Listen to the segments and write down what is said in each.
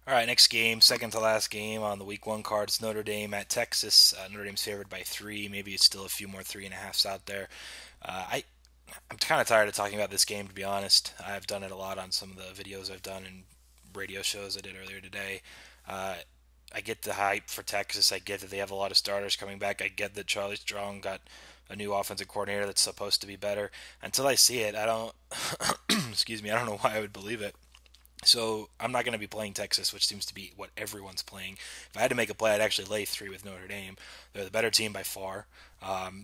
All right, next game, second to last game on the week one card. It's Notre Dame at Texas. Notre Dame's favored by three. Maybe it's still a few more 3.5s out there. I'm kind of tired of talking about this game, to be honest. I've done it a lot on some of the videos I've done and radio shows I did earlier today. Uh, I get the hype for Texas. I get that they have a lot of starters coming back. I get that Charlie Strong got a new offensive coordinator that's supposed to be better. Until I see it, I don't. Excuse me. I don't know why I would believe it. So I'm not going to be playing Texas, which seems to be what everyone's playing. If I had to make a play, I'd actually lay three with Notre Dame. They're the better team by far.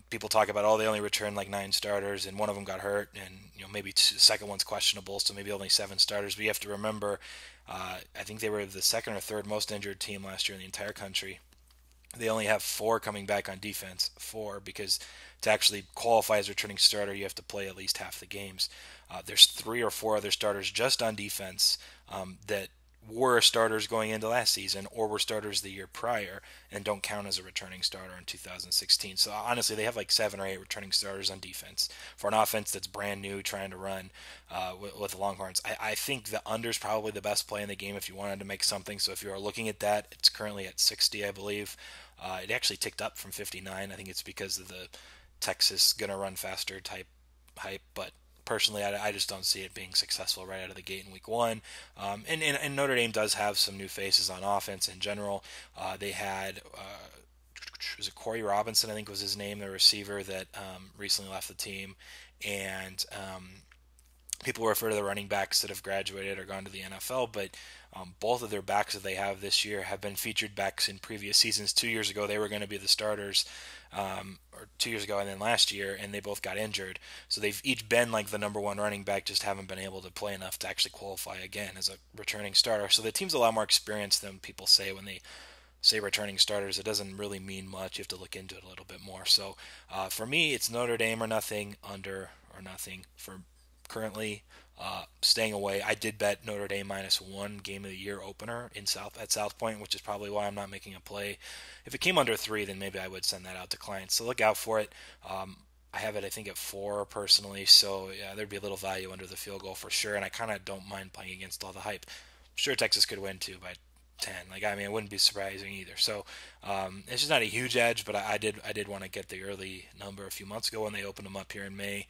People talk about, oh, they only returned like nine starters, and one of them got hurt, and maybe the second one's questionable, so maybe only seven starters. But you have to remember, I think they were the second or third most injured team last year in the entire country. They only have four coming back on defense. Four, because to actually qualify as returning starter, you have to play at least half the games. There's three or four other starters just on defense that were starters going into last season or were starters the year prior and don't count as a returning starter in 2016. So honestly, they have like seven or eight returning starters on defense for an offense that's brand new trying to run with the Longhorns. I think the under is probably the best play in the game if you wanted to make something. So if you are looking at that, it's currently at 60, I believe. It actually ticked up from 59. I think it's because of the Texas gonna run faster type hype, but personally, I just don't see it being successful right out of the gate in week one. And Notre Dame does have some new faces on offense in general. They had, was it Corey Robinson, I think was his name, the receiver that recently left the team. And people refer to the running backs that have graduated or gone to the NFL, but both of their backs that they have this year have been featured backs in previous seasons. 2 years ago, they were going to be the starters, or 2 years ago, and then last year, and they both got injured. So they've each been like the number one running back, just haven't been able to play enough to actually qualify again as a returning starter. So the team's a lot more experienced than people say when they say returning starters. It doesn't really mean much. You have to look into it a little bit more. So for me, it's Notre Dame or nothing, under or nothing for currently. Staying away. I did bet Notre Dame -1 game of the year opener in South Point, which is probably why I'm not making a play. If it came under three, then maybe I would send that out to clients. So look out for it. I have it, I think, at four personally. So yeah, there'd be a little value under the field goal for sure. And I kind of don't mind playing against all the hype. Sure, Texas could win too by 10. Like, I mean, it wouldn't be surprising either. So it's just not a huge edge, but I did want to get the early number a few months ago when they opened them up here in May,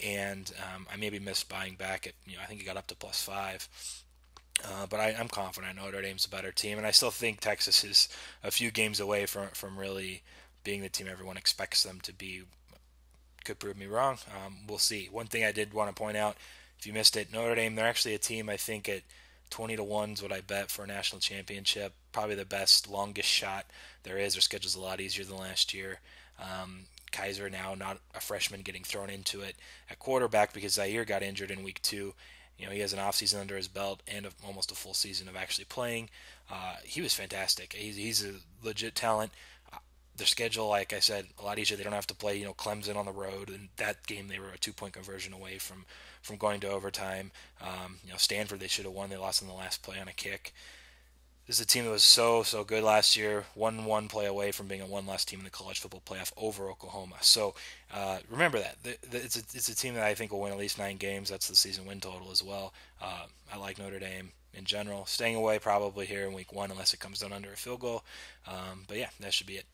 and I maybe missed buying back at, I think it got up to +5. But I'm confident Notre Dame's a better team, and I still think Texas is a few games away from really being the team everyone expects them to be. Could prove me wrong. We'll see. One thing I did want to point out, if you missed it, Notre Dame, they're actually a team I think at 20 to 1 is what I bet for a national championship. Probably the best, longest shot there is. Their schedule's a lot easier than last year. Kaiser now not a freshman getting thrown into it at quarterback because Zaire got injured in week two. He has an offseason under his belt and almost a full season of actually playing. He was fantastic. He's a legit talent. Their schedule, like I said, a lot easier. They don't have to play, Clemson on the road. And that game, they were a 2-point conversion away from going to overtime. Stanford, they should have won. They lost in the last play on a kick. This is a team that was so good last year, one play away from being a one-loss team in the college football playoff over Oklahoma. So remember that. It's a team that I think will win at least 9 games. That's the season win total as well. I like Notre Dame in general. Staying away probably here in week one unless it comes down under a field goal. But yeah, that should be it.